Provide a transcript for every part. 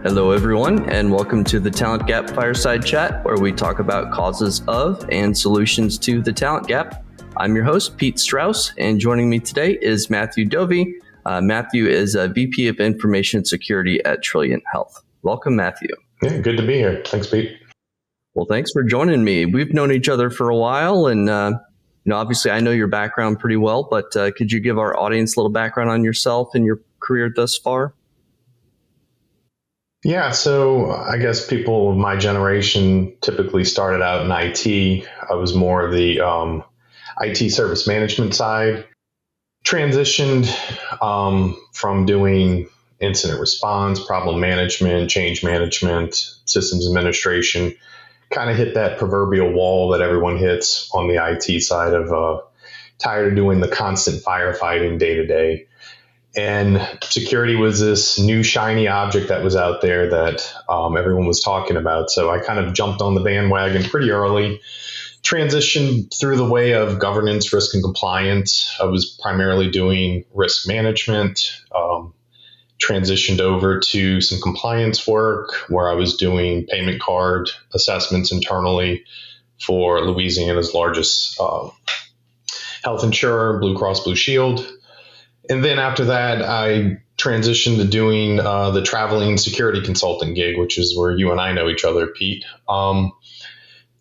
Hello, everyone, and welcome to the Talent Gap Fireside Chat, where we talk about causes of and solutions to the talent gap. I'm your host, Pete Strauss, and joining me today is Matthew Dovey. Matthew is a VP of Information Security at Trilliant Health. Welcome, Matthew. Yeah, good to be here. Thanks, Pete. Well, thanks for joining me. We've known each other for a while, and obviously I know your background pretty well, but could you give our audience a little background on yourself and your career thus far? Yeah, so I guess people of my generation typically started out in IT. I was more of the IT service management side. Transitioned from doing incident response, problem management, change management, systems administration, kind of hit that proverbial wall that everyone hits on the IT side of tired of doing the constant firefighting day to day. And security was this new shiny object that was out there that everyone was talking about. So I kind of jumped on the bandwagon pretty early, transitioned through the way of governance, risk, and compliance. I was primarily doing risk management, transitioned over to some compliance work where I was doing payment card assessments internally for Louisiana's largest health insurer, Blue Cross Blue Shield. And then after that, I transitioned to doing the traveling security consulting gig, which is where you and I know each other, Pete.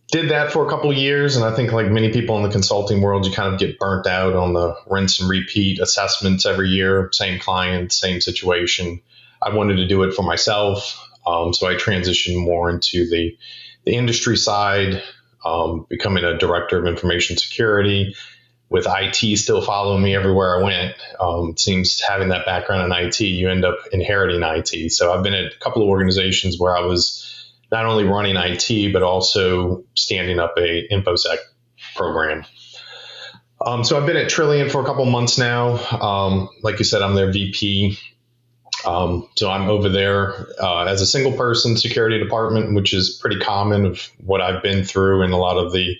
Did that for a couple of years. And I think like many people in the consulting world, you kind of get burnt out on the rinse and repeat assessments every year, same client, same situation. I wanted to do it for myself. So I transitioned more into the industry side, becoming a director of information security. With IT still following me everywhere I went. It seems having that background in IT, you end up inheriting IT. So I've been at a couple of organizations where I was not only running IT, but also standing up a InfoSec program. So I've been at Trilliant for a couple of months now. Like you said, I'm their VP. So I'm over there as a single person security department, which is pretty common of what I've been through in a lot of the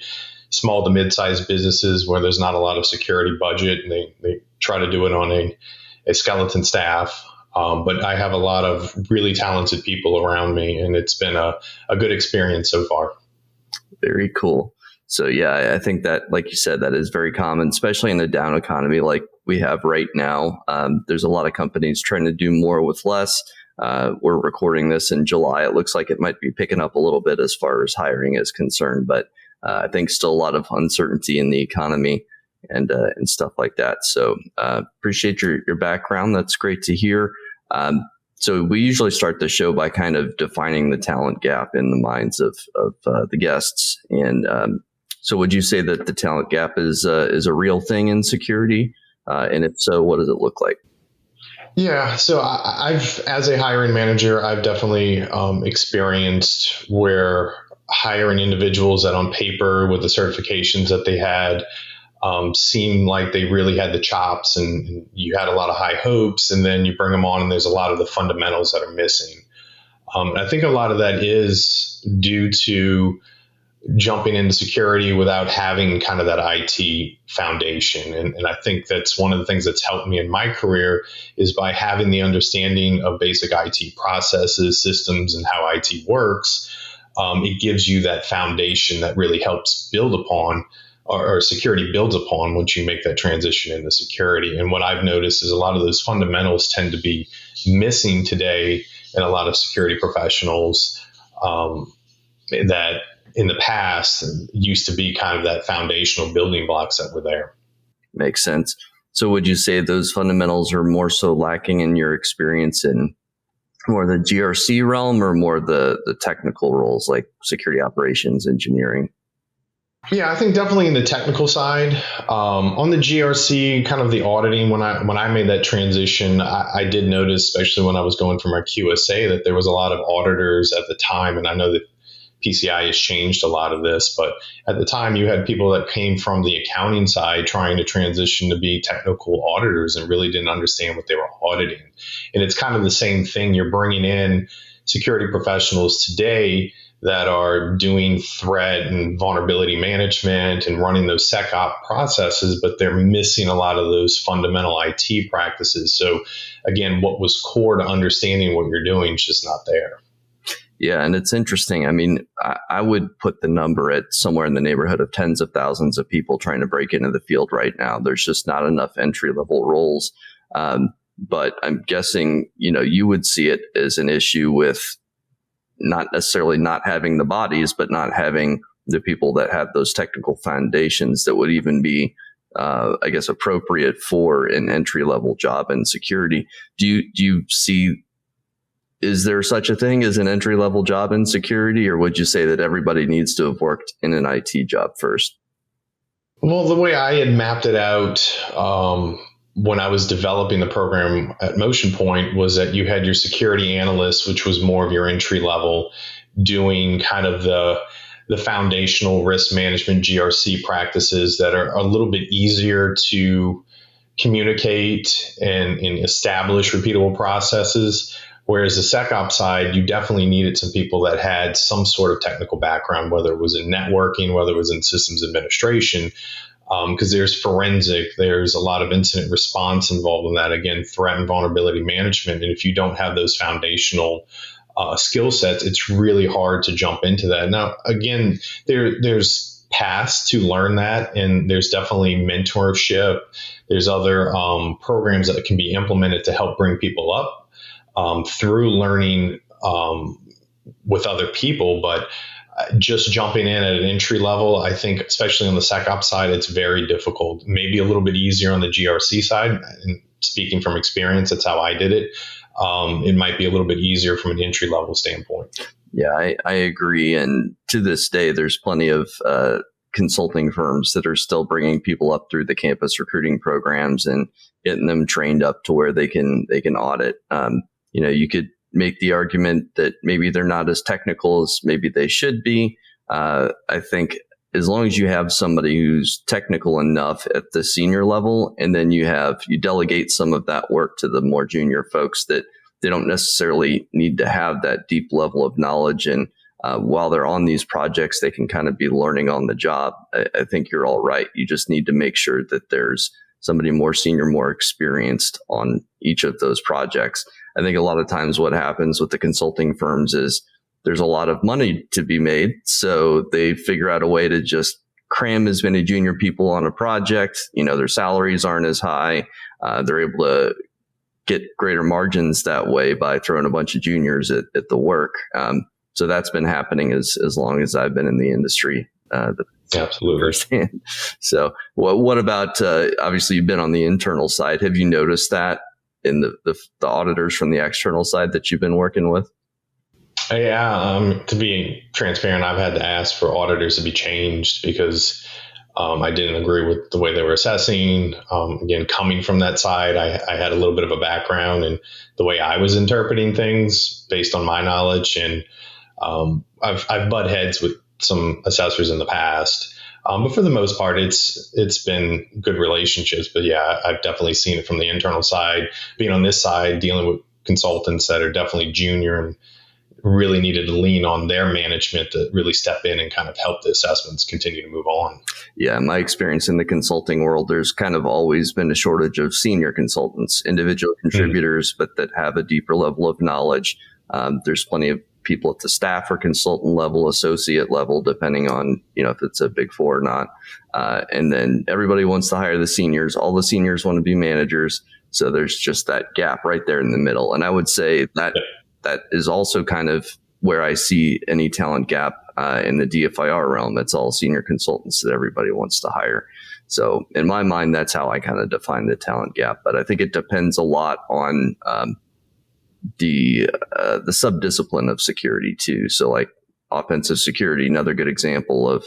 small to mid-sized businesses where there's not a lot of security budget, and they try to do it on a skeleton staff. But I have a lot of really talented people around me, and it's been a good experience so far. Very cool. So yeah, I think that, like you said, that is very common, especially in a down economy like we have right now. There's a lot of companies trying to do more with less. We're recording this in July. It looks like it might be picking up a little bit as far as hiring is concerned, but I think still a lot of uncertainty in the economy and stuff like that. So appreciate your background. That's great to hear. So we usually start the show by kind of defining the talent gap in the minds of the guests. And so would you say that the talent gap is a real thing in security? And if so, what does it look like? Yeah, so I've, as a hiring manager, I've definitely experienced where hiring individuals that on paper with the certifications that they had seemed like they really had the chops and you had a lot of high hopes, and then you bring them on and there's a lot of the fundamentals that are missing. I think a lot of that is due to jumping into security without having kind of that IT foundation. And I think that's one of the things that's helped me in my career is by having the understanding of basic IT processes, systems, and how IT works. It gives you that foundation that really helps build upon or security builds upon once you make that transition into security. And what I've noticed is a lot of those fundamentals tend to be missing today in a lot of security professionals that in the past used to be kind of that foundational building blocks that were there. Makes sense. So would you say those fundamentals are more so lacking in your experience in more the GRC realm or more the technical roles like security operations, engineering? Yeah, I think definitely in the technical side. On the GRC, kind of the auditing, when I made that transition, I did notice, especially when I was going for my QSA, that there was a lot of auditors at the time. And I know that PCI has changed a lot of this, but at the time you had people that came from the accounting side trying to transition to be technical auditors and really didn't understand what they were auditing. And it's kind of the same thing. You're bringing in security professionals today that are doing threat and vulnerability management and running those SecOps processes, but they're missing a lot of those fundamental IT practices. So again, what was core to understanding what you're doing is just not there. Yeah, and it's interesting. I mean, I would put the number at somewhere in the neighborhood of tens of thousands of people trying to break into the field right now. There's just not enough entry-level roles. But I'm guessing, you would see it as an issue with not necessarily not having the bodies, but not having the people that have those technical foundations that would even be, I guess, appropriate for an entry-level job in security. Do you see, is there such a thing as an entry-level job in security, or would you say that everybody needs to have worked in an IT job first? Well, the way I had mapped it out when I was developing the program at Motion Point was that you had your security analyst, which was more of your entry level, doing kind of the foundational risk management GRC practices that are a little bit easier to communicate and establish repeatable processes. Whereas the SecOps side, you definitely needed some people that had some sort of technical background, whether it was in networking, whether it was in systems administration, because there's forensic, there's a lot of incident response involved in that. Again, threat and vulnerability management. And if you don't have those foundational skill sets, it's really hard to jump into that. Now, again, there's paths to learn that, and there's definitely mentorship. There's other programs that can be implemented to help bring people up through learning with other people. But just jumping in at an entry level, I think, especially on the SecOps side, it's very difficult. Maybe a little bit easier on the GRC side. And speaking from experience, that's how I did it. It might be a little bit easier from an entry level standpoint. Yeah, I agree. And to this day, there's plenty of consulting firms that are still bringing people up through the campus recruiting programs and getting them trained up to where they can audit. You could make the argument that maybe they're not as technical as maybe they should be. I think as long as you have somebody who's technical enough at the senior level, and then you delegate some of that work to the more junior folks that they don't necessarily need to have that deep level of knowledge. And while they're on these projects, they can kind of be learning on the job. I think you're all right. You just need to make sure that there's somebody more senior, more experienced on each of those projects. I think a lot of times what happens with the consulting firms is there's a lot of money to be made. So they figure out a way to just cram as many junior people on a project. Their salaries aren't as high. They're able to get greater margins that way by throwing a bunch of juniors at the work. So that's been happening as long as I've been in the industry. Absolutely. Firsthand. So what about, obviously you've been on the internal side. Have you noticed that in the auditors from the external side that you've been working with? Yeah, to be transparent, I've had to ask for auditors to be changed because I didn't agree with the way they were assessing. Again, coming from that side, I had a little bit of a background in the way I was interpreting things based on my knowledge. And I've butt heads with some assessors in the past. But for the most part, it's been good relationships. But yeah, I've definitely seen it from the internal side. Being on this side, dealing with consultants that are definitely junior and really needed to lean on their management to really step in and kind of help the assessments continue to move on. Yeah, my experience in the consulting world, there's kind of always been a shortage of senior consultants, individual contributors, but that have a deeper level of knowledge. There's plenty of people at the staff or consultant level, associate level, depending on, if it's a big four or not. And then everybody wants to hire the seniors. All the seniors want to be managers. So there's just that gap right there in the middle. And I would say that is also kind of where I see any talent gap in the DFIR realm. It's all senior consultants that everybody wants to hire. So in my mind, that's how I kind of define the talent gap. But I think it depends a lot on the sub-discipline of security too. So like offensive security, another good example of,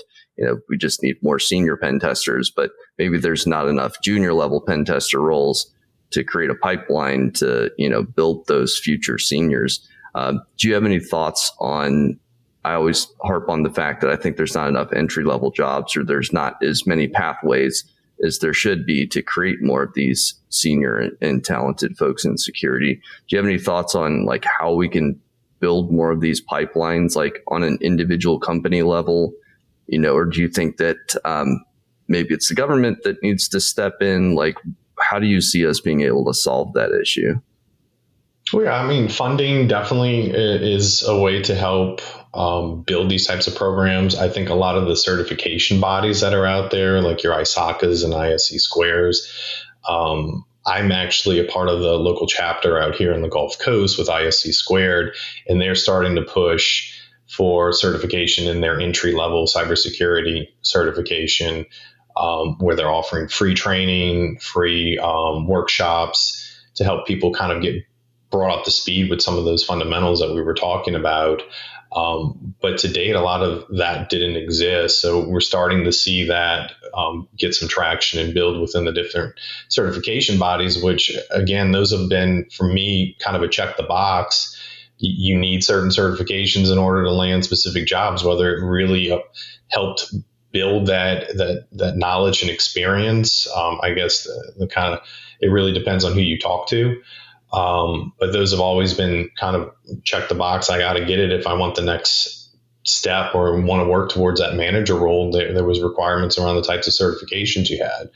we just need more senior pen testers, but maybe there's not enough junior level pen tester roles to create a pipeline to, build those future seniors. Do you have any thoughts on, I always harp on the fact that I think there's not enough entry level jobs, or there's not as many pathways as there should be to create more of these senior and talented folks in security. Do you have any thoughts on like how we can build more of these pipelines, like on an individual company level, or do you think that maybe it's the government that needs to step in? Like, how do you see us being able to solve that issue? Well, yeah, I mean, funding definitely is a way to help build these types of programs. I think a lot of the certification bodies that are out there, like your ISACAs and ISC squares, I'm actually a part of the local chapter out here in the Gulf Coast with ISC squared, and they're starting to push for certification in their entry-level cybersecurity certification, where they're offering free training, free workshops to help people kind of get brought up to speed with some of those fundamentals that we were talking about. But to date, a lot of that didn't exist. So we're starting to see that get some traction and build within the different certification bodies, which, again, those have been, for me, kind of a check the box. You need certain certifications in order to land specific jobs, whether it really helped build that knowledge and experience. I guess the kind of, it really depends on who you talk to. But those have always been kind of check the box. I got to get it if I want the next step or want to work towards that manager role. There was requirements around the types of certifications you had.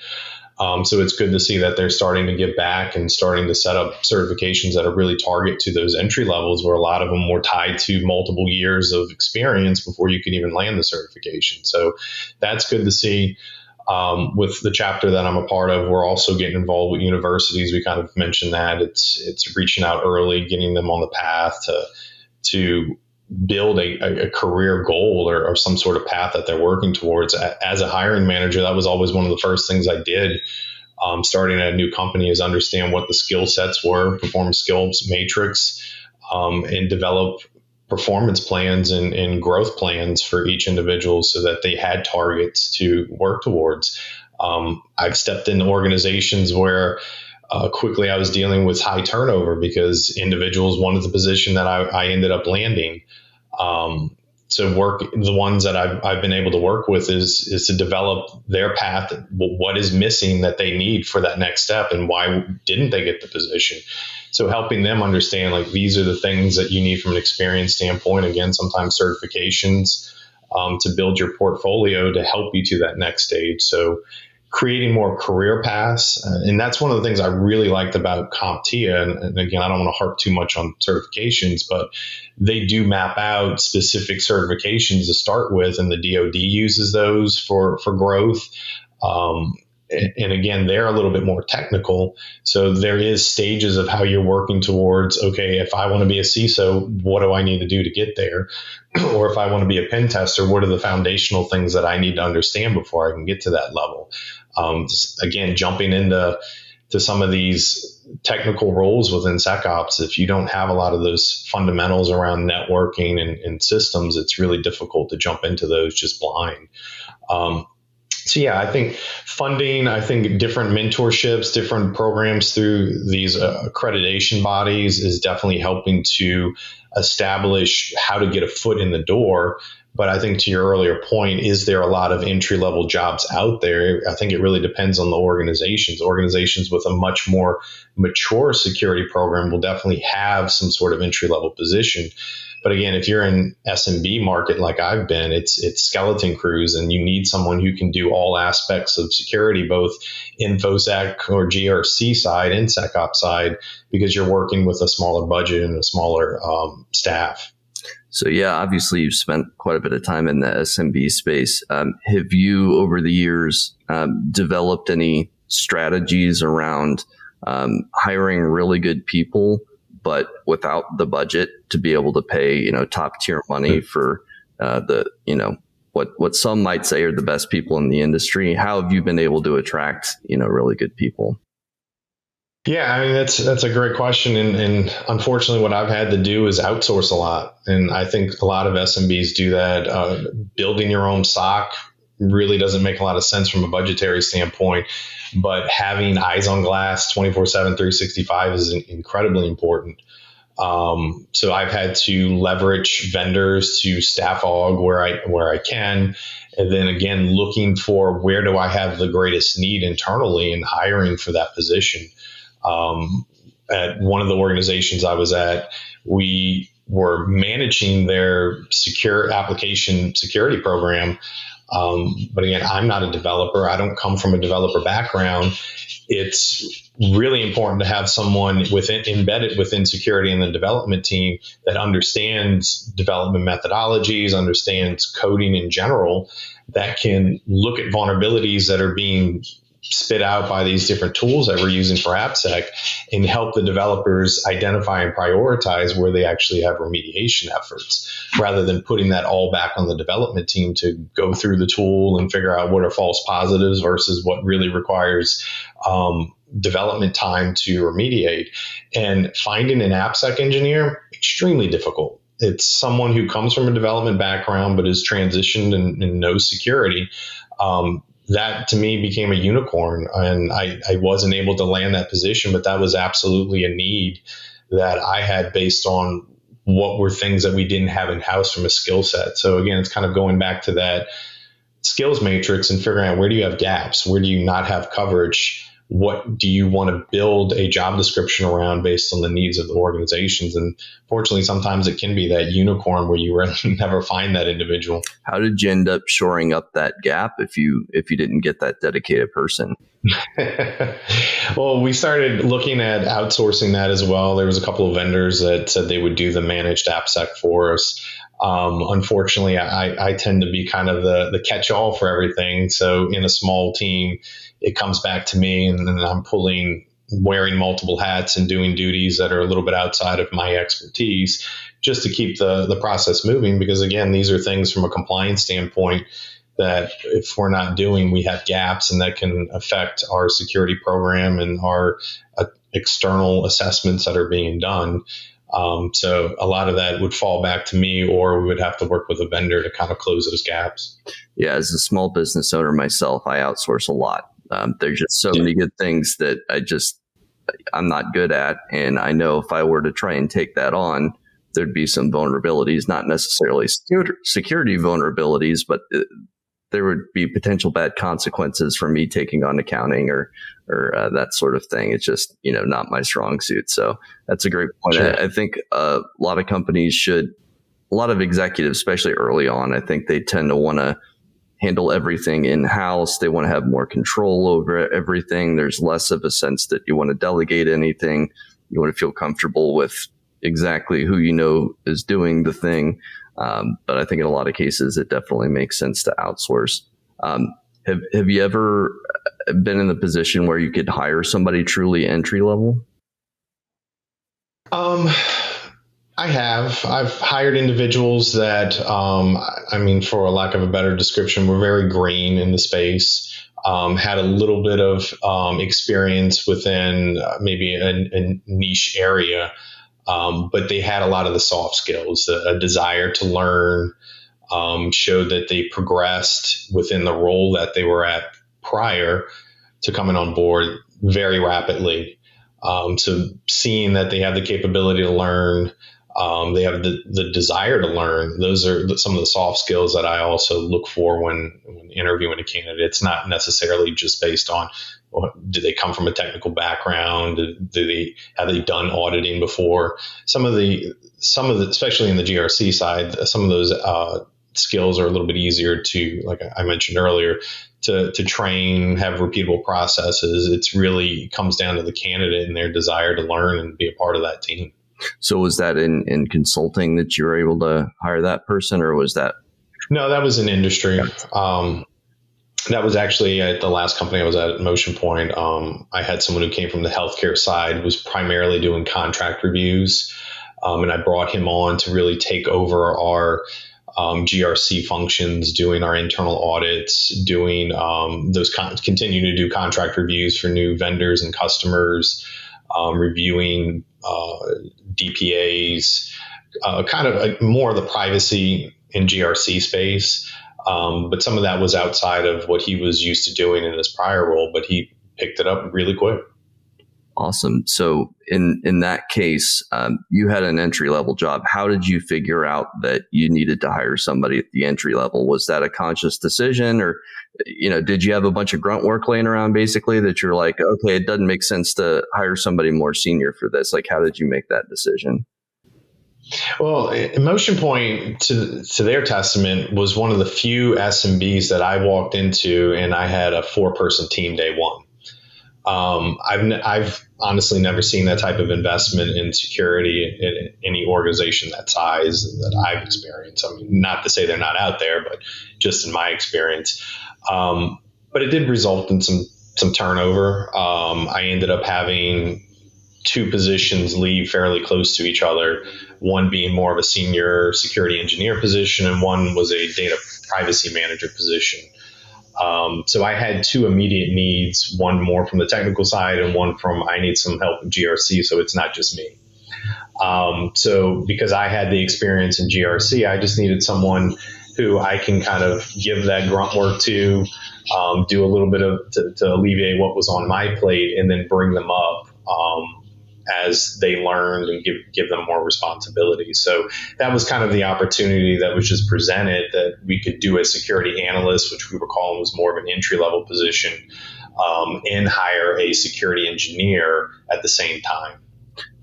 So it's good to see that they're starting to give back and starting to set up certifications that are really target to those entry levels, where a lot of them were tied to multiple years of experience before you could even land the certification. So that's good to see. With the chapter that I'm a part of, we're also getting involved with universities. We kind of mentioned that it's reaching out early, getting them on the path to build a career goal or some sort of path that they're working towards. As a hiring manager, that was always one of the first things I did starting at a new company, is understand what the skill sets were, perform skills matrix, and develop performance plans and growth plans for each individual so that they had targets to work towards. I've stepped into organizations where quickly I was dealing with high turnover because individuals wanted the position that I ended up landing. The ones that I've been able to work with is to develop their path. What is missing that they need for that next step, and why didn't they get the position? So helping them understand, like, these are the things that you need from an experience standpoint. Again, sometimes certifications to build your portfolio to help you to that next stage. So creating more career paths. And that's one of the things I really liked about CompTIA. And again, I don't want to harp too much on certifications, but they do map out specific certifications to start with. And the DoD uses those for growth. And again, they're a little bit more technical. So there is stages of how you're working towards, okay, if I want to be a CISO, what do I need to do to get there? Or if I want to be a pen tester, what are the foundational things that I need to understand before I can get to that level? Again, jumping into some of these technical roles within SecOps, if you don't have a lot of those fundamentals around networking and systems, it's really difficult to jump into those just blind. So yeah, I think funding, I think different mentorships, different programs through these accreditation bodies is definitely helping to establish how to get a foot in the door. But I think to your earlier point, is there a lot of entry-level jobs out there? I think it really depends on the organizations. Organizations with a much more mature security program will definitely have some sort of entry-level position. But again, if you're in SMB market like I've been, it's skeleton crews, and you need someone who can do all aspects of security, both InfoSec or GRC side and SecOps side, because you're working with a smaller budget and a smaller staff. So yeah, obviously you've spent quite a bit of time in the SMB space. Have you, over the years, developed any strategies around hiring really good people, but without the budget to be able to pay, top tier money for what some might say are the best people in the industry? How have you been able to attract, really good people? Yeah, I mean, that's a great question. And unfortunately, what I've had to do is outsource a lot. And I think a lot of SMBs do that. Building your own SOC really doesn't make a lot of sense from a budgetary standpoint. But having eyes on glass 24/7, 365 is incredibly important. So I've had to leverage vendors to staff aug where I can. And then again, looking for where do I have the greatest need internally and hiring for that position. At one of the organizations I was at, we were managing their secure application security program. But again, I'm not a developer. I don't come from a developer background. It's really important to have someone embedded within security in the development team that understands development methodologies, understands coding in general, that can look at vulnerabilities that are being spit out by these different tools that we're using for AppSec and help the developers identify and prioritize where they actually have remediation efforts, rather than putting that all back on the development team to go through the tool and figure out what are false positives versus what really requires development time to remediate. And finding an AppSec engineer, extremely difficult. It's someone who comes from a development background but has transitioned and knows security. That to me became a unicorn, and I wasn't able to land that position, but that was absolutely a need that I had based on what were things that we didn't have in-house from a skill set. So again, it's kind of going back to that skills matrix and figuring out where do you have gaps, where do you not have coverage, what do you want to build a job description around based on the needs of the organizations. And fortunately, sometimes it can be that unicorn where you really never find that individual. How did you end up shoring up that gap if you didn't get that dedicated person? Well, we started looking at outsourcing that as well. There was a couple of vendors that said they would do the managed AppSec for us. Unfortunately, I tend to be kind of the catch-all for everything. So in a small team, it comes back to me, and then I'm wearing multiple hats and doing duties that are a little bit outside of my expertise, just to keep the process moving. Because again, these are things from a compliance standpoint that if we're not doing, we have gaps, and that can affect our security program and our external assessments that are being done. So a lot of that would fall back to me, or we would have to work with a vendor to kind of close those gaps. Yeah, as a small business owner myself, I outsource a lot. There's just so many good things that I'm not good at. And I know if I were to try and take that on, there'd be some vulnerabilities, not necessarily security vulnerabilities, but there would be potential bad consequences for me taking on accounting or that sort of thing. It's just, not my strong suit. So that's a great point. Sure. I think a lot of companies a lot of executives, especially early on, I think they tend to want to handle everything in-house. They want to have more control over everything. There's less of a sense that you want to delegate anything. You want to feel comfortable with exactly who is doing the thing. But I think in a lot of cases, it definitely makes sense to outsource. Have you ever been in the position where you could hire somebody truly entry level? I have. I've hired individuals that, for a lack of a better description, were very green in the space, had a little bit of experience within maybe a niche area, but they had a lot of the soft skills, a desire to learn, showed that they progressed within the role that they were at prior to coming on board very rapidly. So seeing that they have the capability to learn, they have the desire to learn. Those are some of the soft skills that I also look for when interviewing a candidate. It's not necessarily just based on, do they come from a technical background? Have they done auditing before? Some of the, especially in the GRC side, some of those skills are a little bit easier to, like I mentioned earlier, to train, have repeatable processes. It's really comes down to the candidate and their desire to learn and be a part of that team. So was that in consulting that you were able to hire that person, or was that? No, that was in industry. That was actually at the last company I was at Motion Point. I had someone who came from the healthcare side, was primarily doing contract reviews. And I brought him on to really take over our GRC functions, doing our internal audits, doing continue to do contract reviews for new vendors and customers, reviewing DPAs, kind of more of the privacy and GRC space. But some of that was outside of what he was used to doing in his prior role, but he picked it up really quick. Awesome. So in that case, you had an entry level job. How did you figure out that you needed to hire somebody at the entry level? Was that a conscious decision, or, did you have a bunch of grunt work laying around basically that you're like, okay, it doesn't make sense to hire somebody more senior for this? Like, how did you make that decision? Well, Emotion Point, to their testament, was one of the few SMBs that I walked into, and I had a 4-person team day one. I've honestly never seen that type of investment in security in any organization that size that I've experienced. I mean, not to say they're not out there, but just in my experience. But it did result in some turnover. I ended up having 2 positions leave fairly close to each other, one being more of a senior security engineer position, and one was a data privacy manager position. So I had 2 immediate needs, one more from the technical side and one from I need some help with GRC, so it's not just me. So because I had the experience in GRC, I just needed someone who I can kind of give that grunt work to, do a little bit to alleviate what was on my plate, and then bring them up as they learned and give them more responsibility. So that was kind of the opportunity that was just presented, that we could do a security analyst, which we were calling was more of an entry level position, and hire a security engineer at the same time.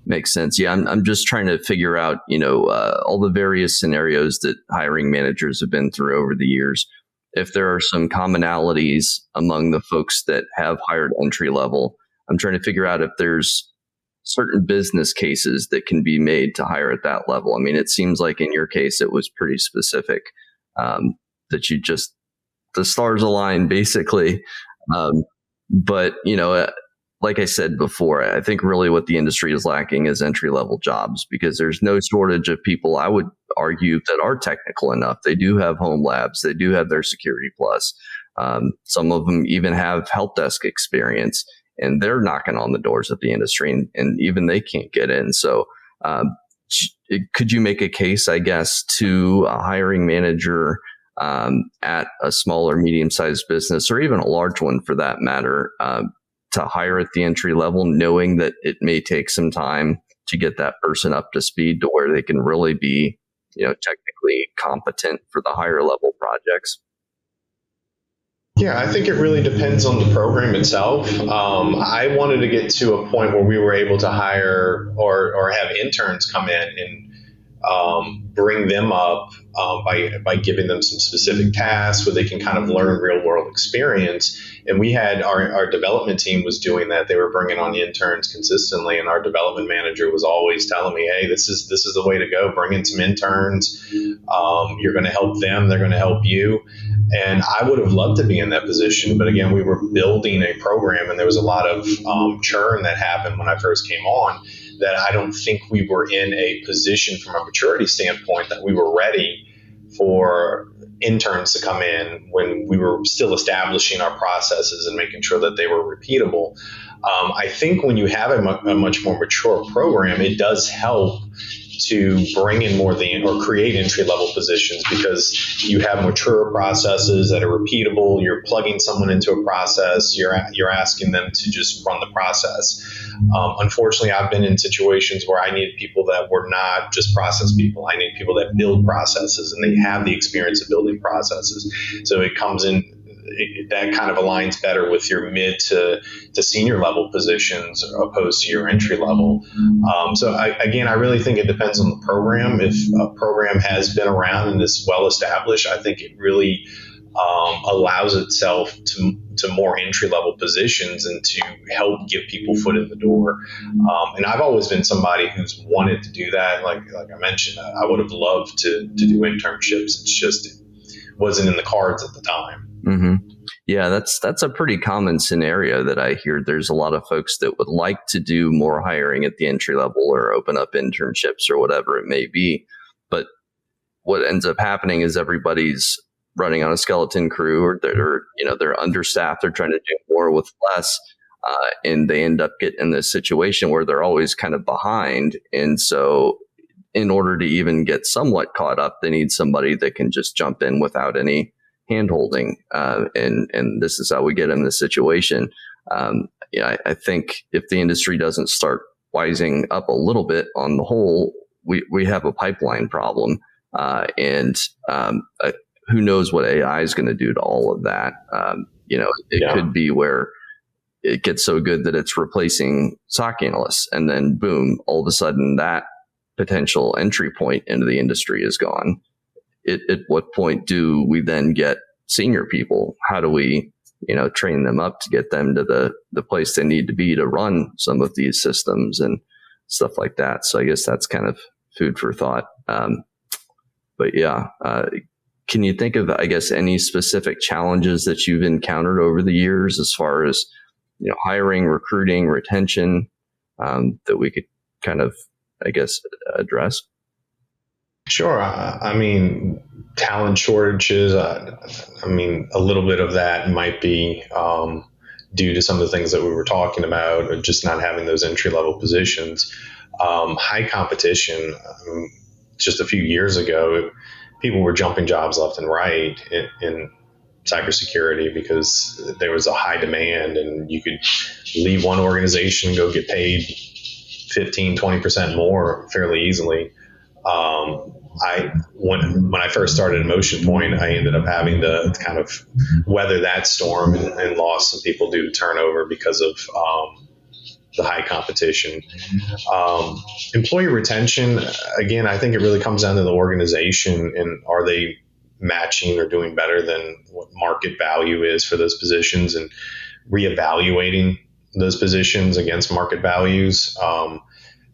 Makes sense. Yeah, I'm just trying to figure out, all the various scenarios that hiring managers have been through over the years. If there are some commonalities among the folks that have hired entry level, I'm trying to figure out if there's certain business cases that can be made to hire at that level. I mean, it seems like in your case, it was pretty specific, that the stars align basically. But, like I said before, I think really what the industry is lacking is entry level jobs, because there's no shortage of people, I would argue, that are technical enough. They do have home labs. They do have their security plus. Some of them even have help desk experience, and they're knocking on the doors of the industry, and even they can't get in. So could you make a case, I guess, to a hiring manager at a smaller, medium-sized business, or even a large one for that matter, to hire at the entry level, knowing that it may take some time to get that person up to speed to where they can really be, technically competent for the higher level projects? Yeah, I think it really depends on the program itself. I wanted to get to a point where we were able to hire or have interns come in and bring them up by giving them some specific tasks where they can kind of learn real world experience. And we had our development team was doing that. They were bringing on interns consistently, and our development manager was always telling me, "Hey, this is the way to go. Bring in some interns. You're going to help them. They're going to help you." And I would have loved to be in that position, but again, we were building a program, and there was a lot of churn that happened when I first came on, that I don't think we were in a position from a maturity standpoint that we were ready for interns to come in when we were still establishing our processes and making sure that they were repeatable. I think when you have a much more mature program, it does help to bring in more or create entry level positions, because you have mature processes that are repeatable. You're plugging someone into a process. You're asking them to just run the process. Unfortunately, I've been in situations where I need people that were not just process people. I need people that build processes, and they have the experience of building processes. So it comes in. That kind of aligns better with your mid to senior level positions opposed to your entry level. So I really think it depends on the program. If a program has been around and is well established, I think it really allows itself to more entry level positions and to help give people foot in the door. And I've always been somebody who's wanted to do that. Like I mentioned, I would have loved to do internships. It's just, it wasn't in the cards at the time. Mm-hmm. Yeah, that's a pretty common scenario that I hear. There's a lot of folks that would like to do more hiring at the entry level or open up internships or whatever it may be. But what ends up happening is everybody's running on a skeleton crew, or they're understaffed. They're trying to do more with less. And they end up getting in this situation where they're always kind of behind. And so in order to even get somewhat caught up, they need somebody that can just jump in without any hand-holding, and this is how we get in this situation. I think if the industry doesn't start wising up a little bit on the whole, we have a pipeline problem, and who knows what AI is going to do to all of that. It could be where it gets so good that it's replacing SOC analysts, and then boom, all of a sudden that potential entry point into the industry is gone, at what point do we then get senior people? How do we, train them up to get them to the place they need to be to run some of these systems and stuff like that? So I guess that's kind of food for thought. But yeah, can you think of, I guess, any specific challenges that you've encountered over the years as far as, hiring, recruiting, retention, that we could kind of, I guess, address? Sure. I mean, talent shortages. A little bit of that might be due to some of the things that we were talking about, or just not having those entry level positions. High competition. Just a few years ago, people were jumping jobs left and right in cybersecurity because there was a high demand, and you could leave one organization and go get paid 15, 20% more fairly easily. When I first started at Motion Point, I ended up having to kind of weather that storm and lost some people due to turnover because of the high competition. Employee retention, again, I think it really comes down to the organization, and are they matching or doing better than what market value is for those positions, and reevaluating those positions against market values.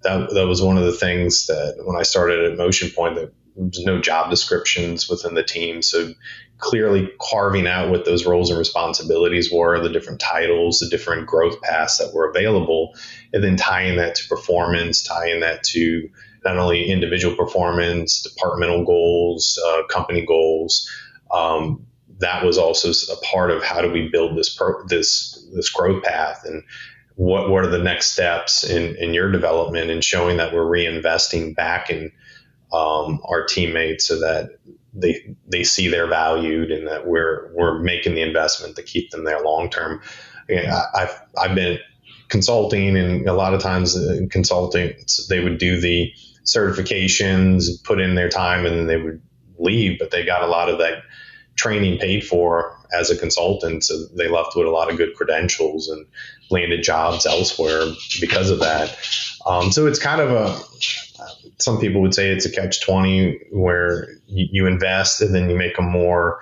That was one of the things that when I started at Motion Point, that there was no job descriptions within the team. So clearly carving out what those roles and responsibilities were, the different titles, the different growth paths that were available, and then tying that to performance, tying that to not only individual performance, departmental goals, company goals. That was also a part of how do we build this growth path, and what are the next steps in your development, and showing that we're reinvesting back in our teammates so that they see they're valued, and that we're making the investment to keep them there long term. I've been consulting, and a lot of times consultants, they would do the certifications, put in their time, and then they would leave, but they got a lot of that training paid for as a consultant, so they left with a lot of good credentials and landed jobs elsewhere because of that. So it's kind of some people would say it's a catch-20, where you invest and then you make them more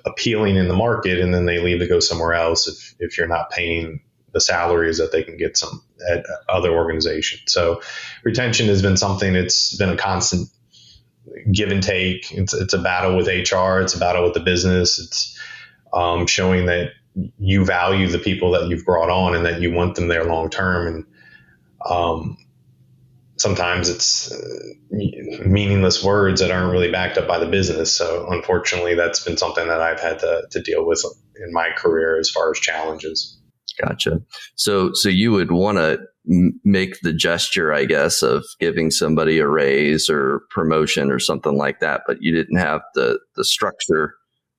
appealing in the market, and then they leave to go somewhere else if you're not paying the salaries that they can get some at other organizations. So retention has been something that's been a constant give and take. It's a battle with HR. It's a battle with the business. It's showing that you value the people that you've brought on, and that you want them there long term. And sometimes it's meaningless words that aren't really backed up by the business. So unfortunately, that's been something that I've had to deal with in my career as far as challenges. Gotcha. So you would want to make the gesture, I guess, of giving somebody a raise or promotion or something like that, but you didn't have the structure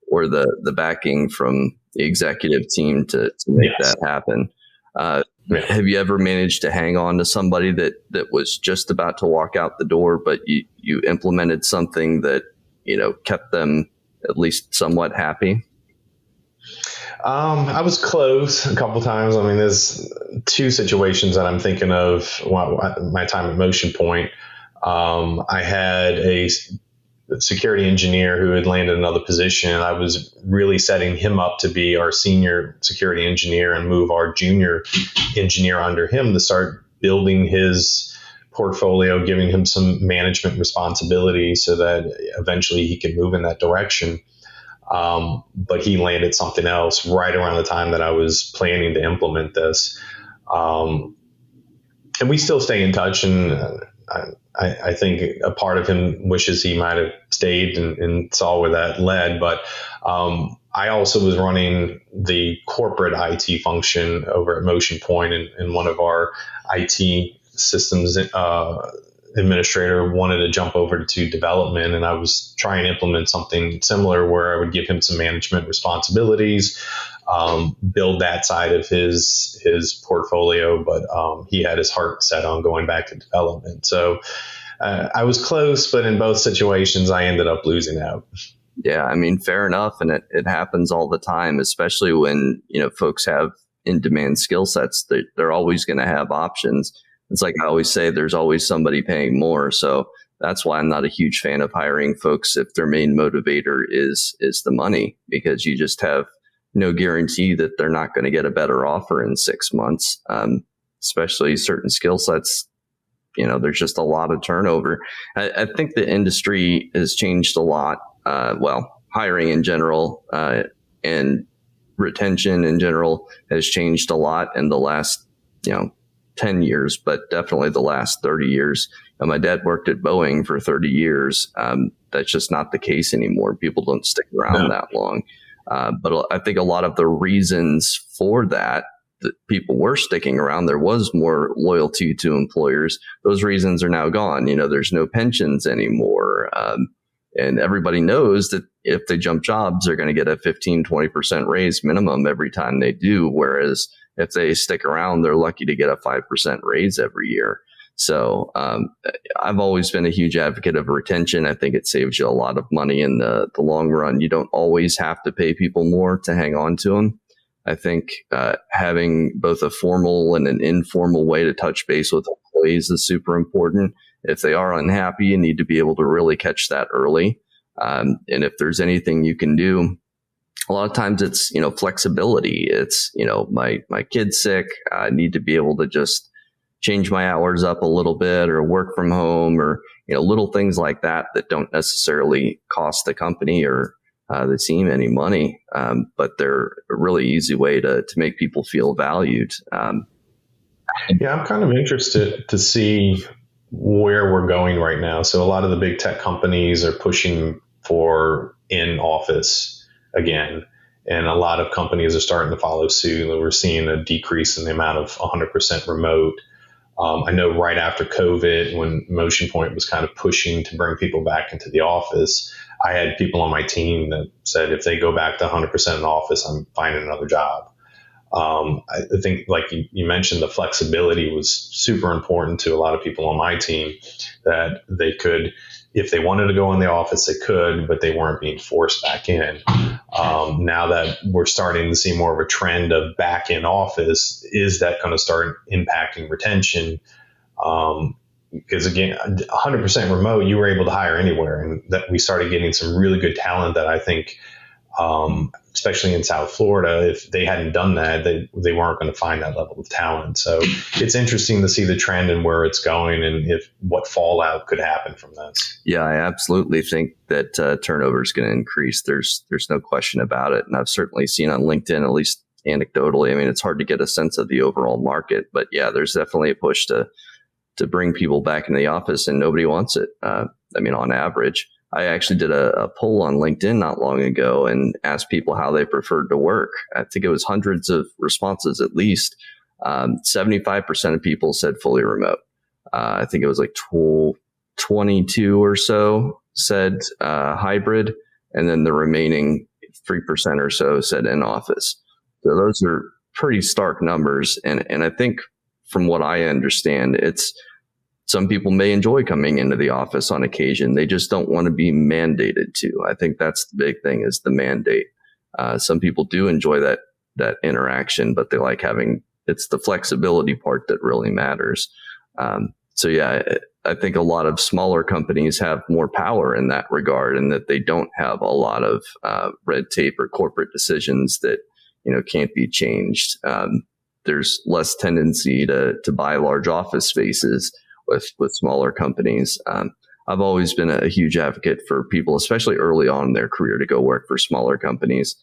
or the backing from the executive team to make that happen. Have you ever managed to hang on to somebody that was just about to walk out the door, but you implemented something that, kept them at least somewhat happy? I was close a couple times. I mean, there's two situations that I'm thinking of. My time at Motion Point, I had a security engineer who had landed another position. I was really setting him up to be our senior security engineer and move our junior engineer under him to start building his portfolio, giving him some management responsibility so that eventually he could move in that direction. But he landed something else right around the time that I was planning to implement this. And we still stay in touch, and I think a part of him wishes he might have stayed and saw where that led. But I also was running the corporate IT function over at Motion Point, and one of our IT systems administrator wanted to jump over to development, and I was trying to implement something similar where I would give him some management responsibilities, build that side of his portfolio, but he had his heart set on going back to development. So I was close, but in both situations, I ended up losing out. Yeah, I mean, fair enough, and it happens all the time, especially when folks have in-demand skill sets. They're always going to have options. it's like I always say, there's always somebody paying more. So that's why I'm not a huge fan of hiring folks if their main motivator is the money, because you just have no guarantee that they're not going to get a better offer in 6 months. Especially certain skill sets, there's just a lot of turnover. I think the industry has changed a lot. Hiring in general and retention in general has changed a lot in the last, 10 years, but definitely the last 30 years. My dad worked at Boeing for 30 years. That's just not the case anymore. People don't stick around that long. But I think a lot of the reasons for that people were sticking around, there was more loyalty to employers. Those reasons are now gone. There's no pensions anymore. And everybody knows that if they jump jobs, they're going to get a 15-20% raise minimum every time they do. Whereas if they stick around, they're lucky to get a 5% raise every year. So I've always been a huge advocate of retention. I think it saves you a lot of money in the long run. You don't always have to pay people more to hang on to them. I think having both a formal and an informal way to touch base with employees is super important. If they are unhappy, you need to be able to really catch that early. And if there's anything you can do, a lot of times it's, flexibility. It's, my kid's sick. I need to be able to just change my hours up a little bit or work from home or, little things like that don't necessarily cost the company or the team any money. But they're a really easy way to make people feel valued. I'm kind of interested to see where we're going right now. So a lot of the big tech companies are pushing for in office again, and a lot of companies are starting to follow suit. We're seeing a decrease in the amount of 100% remote. I know right after COVID, when Motion Point was kind of pushing to bring people back into the office, I had people on my team that said if they go back to 100% in office, I'm finding another job. I think, like you mentioned, the flexibility was super important to a lot of people on my team, that they could, if they wanted to go in the office, they could, but they weren't being forced back in. Now that we're starting to see more of a trend of back in office, is that going to start impacting retention? Because again, 100% remote, you were able to hire anywhere, and that we started getting some really good talent that I think, especially in South Florida, if they hadn't done that, they weren't going to find that level of talent. So it's interesting to see the trend and where it's going, and what fallout could happen from this. Yeah, I absolutely think that turnover is going to increase. There's no question about it. And I've certainly seen on LinkedIn, at least anecdotally, it's hard to get a sense of the overall market, but yeah, there's definitely a push to bring people back into the office, and nobody wants it. On average. I actually did a poll on LinkedIn not long ago and asked people how they preferred to work. I think it was hundreds of responses at least. 75% of people said fully remote. I think it was like 22 or so said hybrid, and then the remaining 3% or so said in office. So those are pretty stark numbers. And I think from what I understand, some people may enjoy coming into the office on occasion. They just don't want to be mandated to. I think that's the big thing, is the mandate. Some people do enjoy that interaction, but they like it's the flexibility part that really matters. I think a lot of smaller companies have more power in that regard, and that they don't have a lot of red tape or corporate decisions that can't be changed. There's less tendency to buy large office spaces with smaller companies. I've always been a huge advocate for people, especially early on in their career, to go work for smaller companies.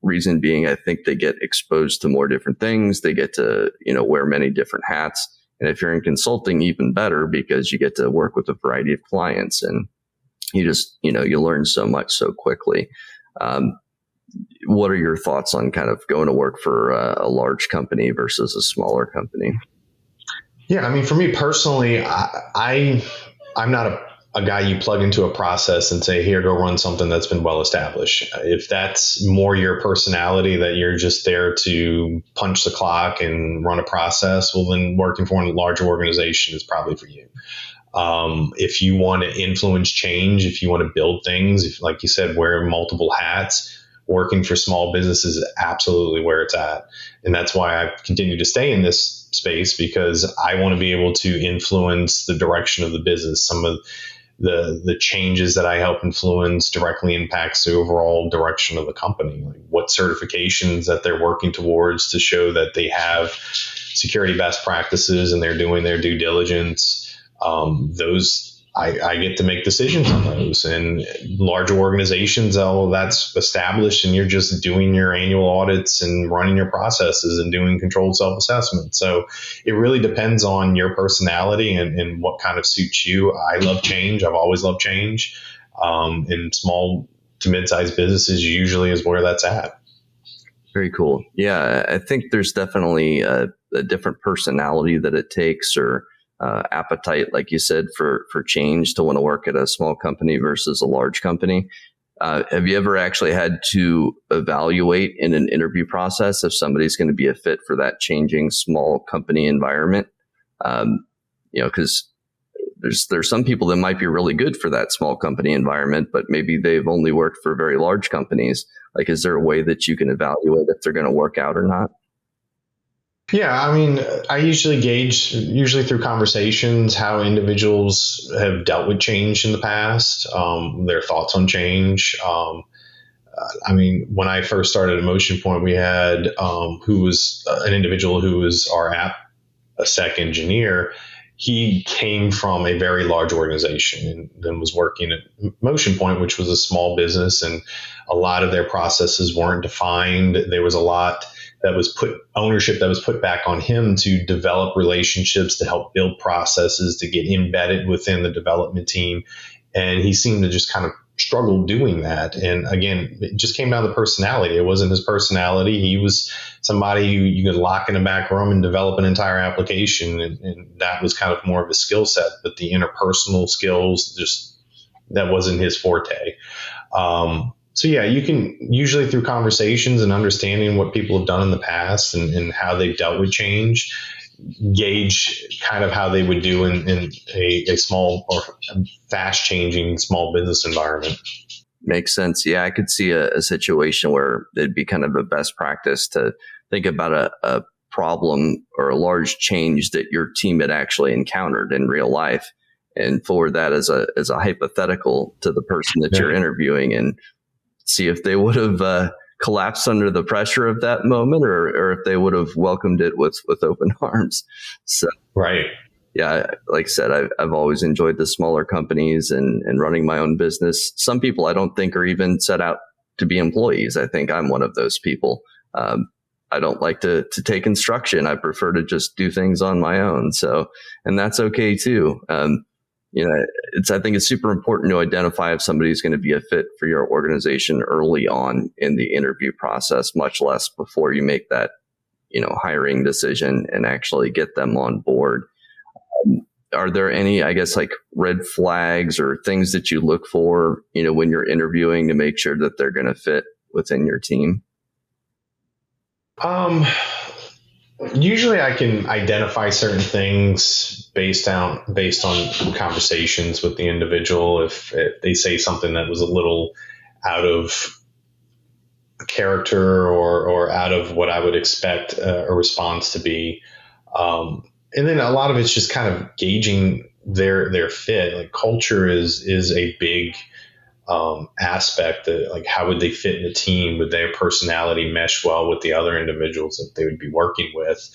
Reason being, I think they get exposed to more different things. They get to, wear many different hats. And if you're in consulting, even better, because you get to work with a variety of clients, and you just, you learn so much so quickly. What are your thoughts on kind of going to work for a large company versus a smaller company? Yeah, for me personally, I'm not a guy you plug into a process and say, here, go run something that's been well established. If that's more your personality, that you're just there to punch the clock and run a process, well, then working for a larger organization is probably for you. If you want to influence change, if you want to build things, if, like you said, wear multiple hats, working for small businesses is absolutely where it's at. And that's why I've continued to stay in this space, because I want to be able to influence the direction of the business. Some of the changes that I help influence directly impacts the overall direction of the company, like what certifications that they're working towards to show that they have security best practices and they're doing their due diligence. Those I get to make decisions on those. And larger organizations, all that's established, and you're just doing your annual audits and running your processes and doing controlled self-assessment. So it really depends on your personality and what kind of suits you. I love change. I've always loved change. In small to mid-sized businesses usually is where that's at. Very cool. Yeah, I think there's definitely a different personality that it takes, or appetite, like you said, for change, to want to work at a small company versus a large company. Have you ever actually had to evaluate in an interview process if somebody's going to be a fit for that changing small company environment? Because there's some people that might be really good for that small company environment, but maybe they've only worked for very large companies. Like, is there a way that you can evaluate if they're going to work out or not? Yeah, I mean, I usually gauge, through conversations, how individuals have dealt with change in the past, their thoughts on change. I mean, when I first started at Motion Point, we had who was an individual who was our AppSec engineer. He came from a very large organization and then was working at Motion Point, which was a small business, and a lot of their processes weren't defined. There was a lot that was ownership that was put back on him to develop relationships, to help build processes, to get embedded within the development team. And he seemed to just kind of struggle doing that. And again, it just came down to personality. It wasn't his personality. He was somebody who you could lock in a back room and develop an entire application. And that was kind of more of a skill set, but the interpersonal skills, that wasn't his forte. So yeah, you can usually, through conversations and understanding what people have done in the past and how they've dealt with change, gauge kind of how they would do in a small or fast changing small business environment. Makes sense. Yeah, I could see a situation where it'd be kind of a best practice to think about a problem or a large change that your team had actually encountered in real life, and forward that as a hypothetical to the person that you're interviewing, and see if they would have collapsed under the pressure of that moment, or if they would have welcomed it with open arms. So, right. Yeah, like I said, I've always enjoyed the smaller companies and running my own business. Some people I don't think are even set out to be employees. I think I'm one of those people. I don't like to take instruction. I prefer to just do things on my own. So, and that's okay too. I think it's super important to identify if somebody's going to be a fit for your organization early on in the interview process, much less before you make that, hiring decision and actually get them on board. Are there any, I guess, like red flags or things that you look for, when you're interviewing to make sure that they're going to fit within your team? Usually I can identify certain things based on conversations with the individual. If they say something that was a little out of character or out of what I would expect a response to be. And then a lot of it's just kind of gauging their fit. Like culture is a big aspect. Like, how would they fit in the team? Would their personality mesh well with the other individuals that they would be working with?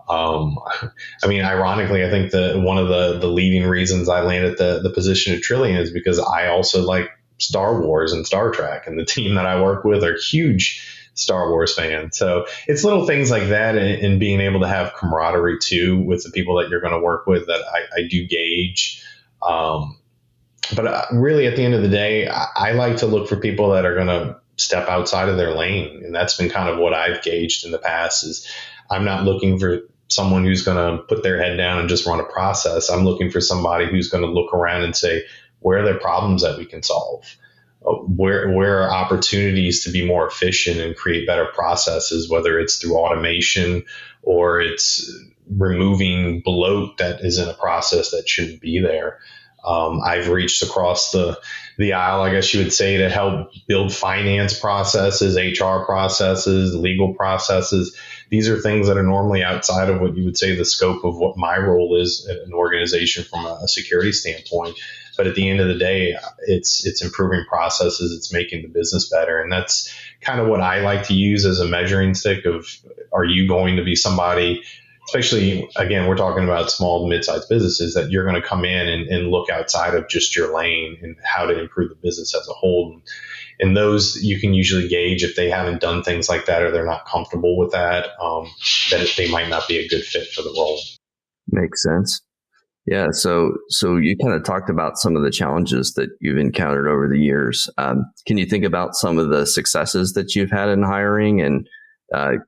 Ironically, I think one of the leading reasons I landed the position at Trillian is because I also like Star Wars and Star Trek, and the team that I work with are huge Star Wars fans. So it's little things like that, and being able to have camaraderie too with the people that you're going to work with that I do gauge. But really, at the end of the day, I like to look for people that are going to step outside of their lane. And that's been kind of what I've gauged in the past. Is I'm not looking for someone who's going to put their head down and just run a process. I'm looking for somebody who's going to look around and say, where are there problems that we can solve? Where are opportunities to be more efficient and create better processes, whether it's through automation or it's removing bloat that is in a process that shouldn't be there. I've reached across the aisle, I guess you would say, to help build finance processes, HR processes, legal processes. These are things that are normally outside of what you would say the scope of what my role is at an organization from a security standpoint. But at the end of the day, it's improving processes. It's making the business better. And that's kind of what I like to use as a measuring stick of, are you going to be somebody, especially, again, we're talking about small to mid-sized businesses, that you're going to come in and look outside of just your lane and how to improve the business as a whole. And those you can usually gauge if they haven't done things like that or they're not comfortable with that, that they might not be a good fit for the role. Makes sense. Yeah. So you kind of talked about some of the challenges that you've encountered over the years. Can you think about some of the successes that you've had in hiring, and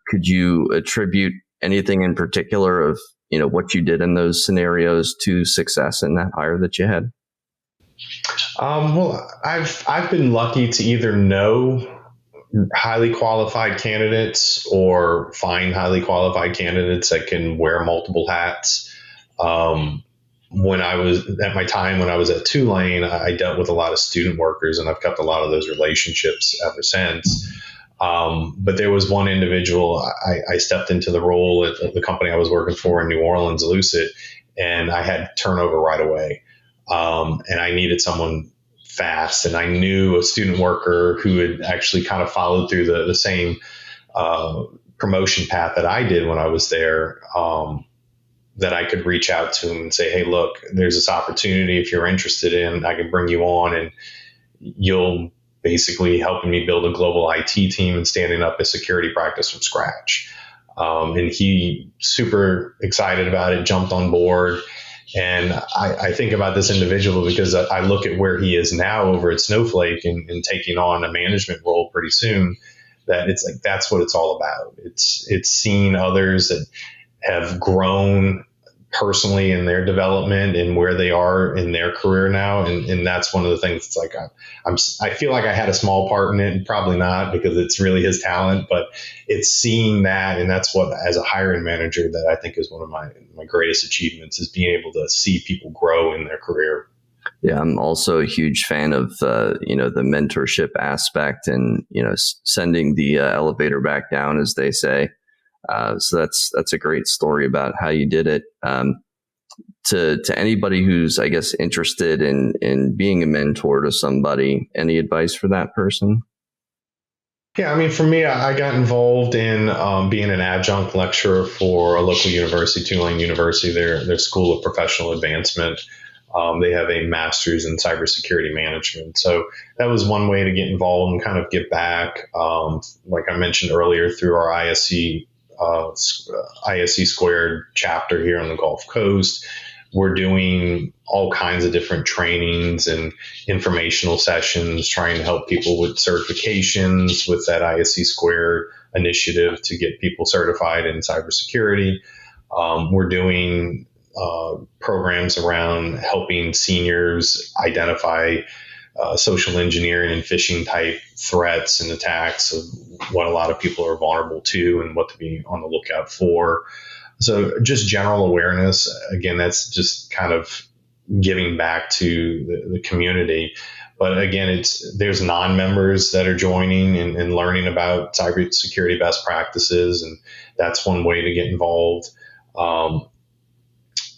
could you attribute anything in particular of, what you did in those scenarios to success in that hire that you had? Well, I've been lucky to either know highly qualified candidates or find highly qualified candidates that can wear multiple hats. When I was at my time, when I was at Tulane, I dealt with a lot of student workers, and I've kept a lot of those relationships ever since. But there was one individual, I stepped into the role at the company I was working for in New Orleans, Lucid, and I had turnover right away. And I needed someone fast. And I knew a student worker who had actually kind of followed through the same promotion path that I did when I was there, that I could reach out to him and say, hey, look, there's this opportunity. If you're interested in, I can bring you on, and you'll basically helping me build a global IT team and standing up a security practice from scratch. And he super excited about it, jumped on board. And I think about this individual because I look at where he is now over at Snowflake and taking on a management role pretty soon, that it's like, that's what it's all about. It's seeing others that have grown personally in their development and where they are in their career now. And that's one of the things. It's like, I feel like I had a small part in it, and probably not, because it's really his talent, but it's seeing that. And that's what, as a hiring manager, that I think is one of my greatest achievements, is being able to see people grow in their career. Yeah, I'm also a huge fan of the mentorship aspect, and sending the elevator back down, as they say. So that's a great story about how you did it. To anybody who's, I guess, interested in being a mentor to somebody, any advice for that person? Yeah, I mean, for me, I got involved in being an adjunct lecturer for a local university, Tulane University, their School of Professional Advancement. They have a master's in cybersecurity management. So that was one way to get involved and kind of give back. Like I mentioned earlier, through our ISC Squared chapter here on the Gulf Coast, we're doing all kinds of different trainings and informational sessions, trying to help people with certifications with that ISC Squared initiative to get people certified in cybersecurity. We're doing programs around helping seniors identify social engineering and phishing type threats and attacks of what a lot of people are vulnerable to and what to be on the lookout for. So just general awareness. Again, that's just kind of giving back to the community. But again, there's non-members that are joining and learning about cybersecurity best practices, and that's one way to get involved.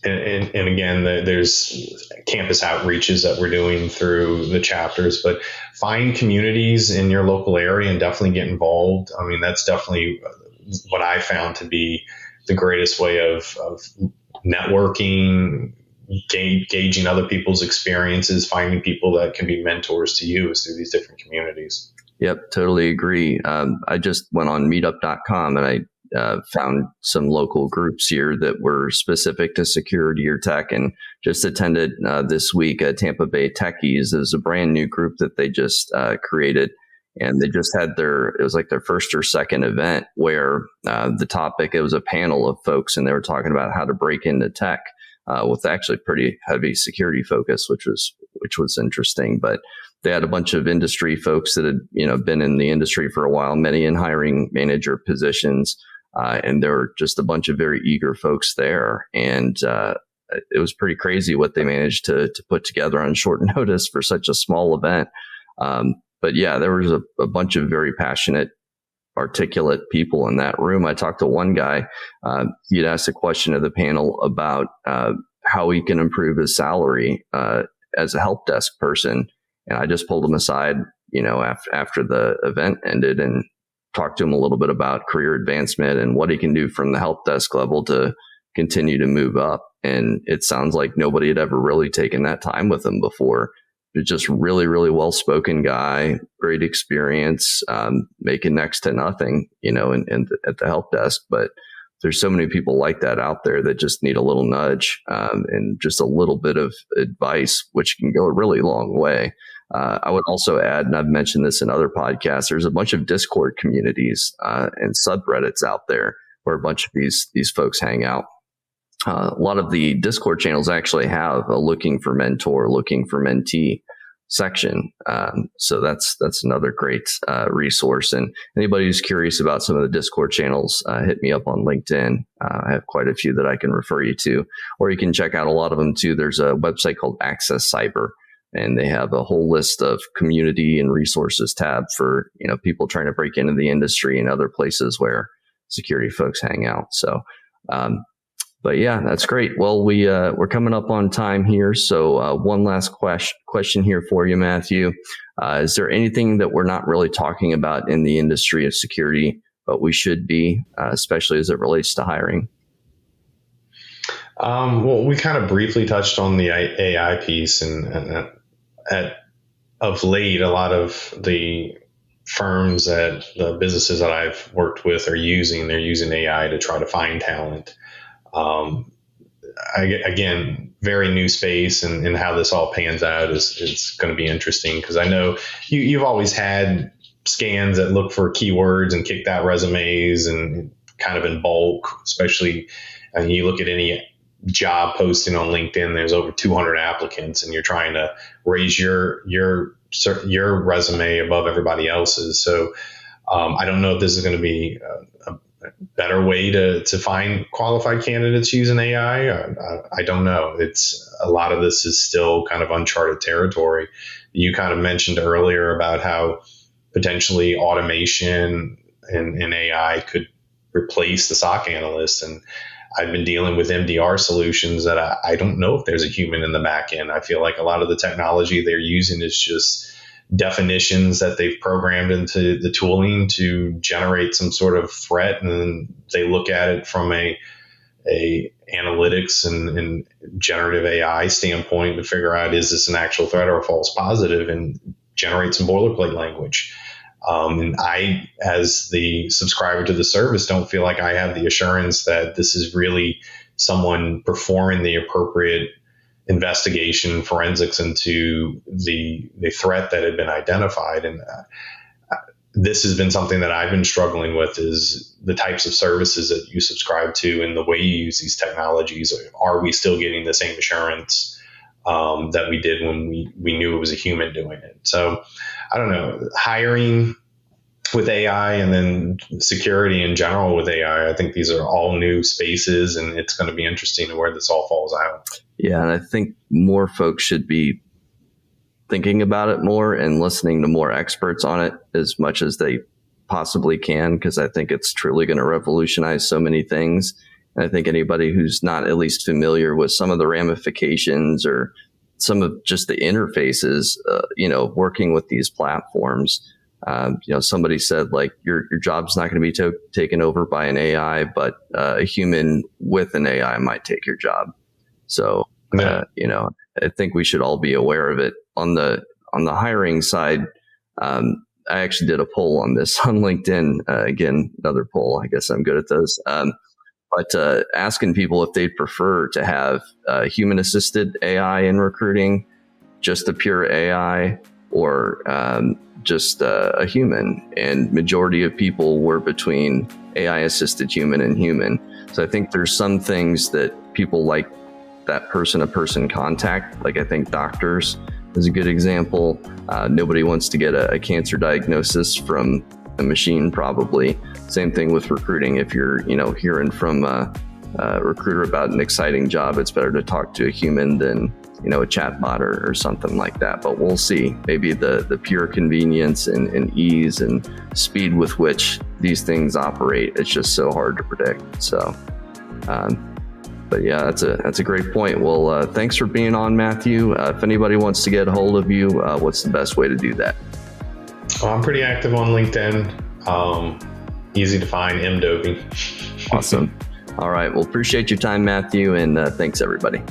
And again, there's campus outreaches that we're doing through the chapters, but find communities in your local area and definitely get involved. I mean, that's definitely what I found to be the greatest way of networking, gauging other people's experiences, finding people that can be mentors to you, is through these different communities. Yep, totally agree. I just went on meetup.com and I found some local groups here that were specific to security or tech, and just attended this week at Tampa Bay Techies. Is a brand new group that they just created, and they just had it was like their first or second event where the topic, it was a panel of folks, and they were talking about how to break into tech with actually pretty heavy security focus, which was interesting. But they had a bunch of industry folks that had been in the industry for a while, many in hiring manager positions. And there were just a bunch of very eager folks there. And it was pretty crazy what they managed to put together on short notice for such a small event. But yeah, there was a bunch of very passionate, articulate people in that room. I talked to one guy. He'd asked a question of the panel about how he can improve his salary as a help desk person. And I just pulled him aside, after the event ended and talked to him a little bit about career advancement and what he can do from the help desk level to continue to move up. And it sounds like nobody had ever really taken that time with him before. But just really, really well-spoken guy, great experience, making next to nothing, at the help desk. But there's so many people like that out there that just need a little nudge and just a little bit of advice, which can go a really long way. I would also add, and I've mentioned this in other podcasts, there's a bunch of Discord communities and subreddits out there where a bunch of these folks hang out. A lot of the Discord channels actually have a looking for mentor, looking for mentee section. So that's another great resource. And anybody who's curious about some of the Discord channels, hit me up on LinkedIn. I have quite a few that I can refer you to, or you can check out a lot of them too. There's a website called Access Cyber, and they have a whole list of community and resources tab for, people trying to break into the industry and other places where security folks hang out. So, but yeah, that's great. Well, we're coming up on time here. So one last question here for you, Matthew. Is there anything that we're not really talking about in the industry of security, but we should be, especially as it relates to hiring? Well, we kind of briefly touched on the AI piece, and of late, a lot of the firms that the businesses that I've worked with they're using AI to try to find talent. Again, very new space, and how this all pans out is going to be interesting, because I know you've always had scans that look for keywords and kicked out resumes and kind of in bulk, especially you look at any job posting on LinkedIn, there's over 200 applicants, and you're trying to raise your resume above everybody else's. So I don't know if this is going to be a better way to find qualified candidates using AI. I don't know. A lot of this is still kind of uncharted territory. You kind of mentioned earlier about how potentially automation and AI could replace the SOC analyst. And I've been dealing with MDR solutions that I don't know if there's a human in the back end. I feel like a lot of the technology they're using is just definitions that they've programmed into the tooling to generate some sort of threat, and then they look at it from a analytics and generative AI standpoint to figure out, is this an actual threat or a false positive, and generate some boilerplate language. And I, as the subscriber to the service, don't feel like I have the assurance that this is really someone performing the appropriate investigation, forensics into the threat that had been identified. And this has been something that I've been struggling with, is the types of services that you subscribe to and the way you use these technologies. Are we still getting the same assurance that we did when we knew it was a human doing it? So I don't know, hiring with AI and then security in general with AI, I think these are all new spaces, and it's going to be interesting to where this all falls out. Yeah, and I think more folks should be thinking about it more and listening to more experts on it as much as they possibly can, because I think it's truly going to revolutionize so many things. And I think anybody who's not at least familiar with some of the ramifications or some of just the interfaces, working with these platforms, somebody said, like, your job's not going to be taken over by an AI, but a human with an AI might take your job. So, I think we should all be aware of it. On the hiring side, I actually did a poll on this on LinkedIn. Again, another poll. I guess I'm good at those. But asking people if they'd prefer to have human-assisted AI in recruiting, just a pure AI, or just a human. And majority of people were between AI-assisted human and human. So I think there's some things that people like that person-to-person contact. Like, I think doctors is a good example. Nobody wants to get a cancer diagnosis from a machine, probably. Same thing with recruiting. If you're, hearing from recruiter about an exciting job, it's better to talk to a human than a chatbot or something like that. But we'll see. Maybe the pure convenience and ease and speed with which these things operate, it's just so hard to predict. So, but yeah, that's a great point. Well, thanks for being on, Matthew. If anybody wants to get a hold of you, what's the best way to do that? Well, I'm pretty active on LinkedIn. Easy to find, MDovey. Awesome. All right. Well, appreciate your time, Matthew, and thanks, everybody.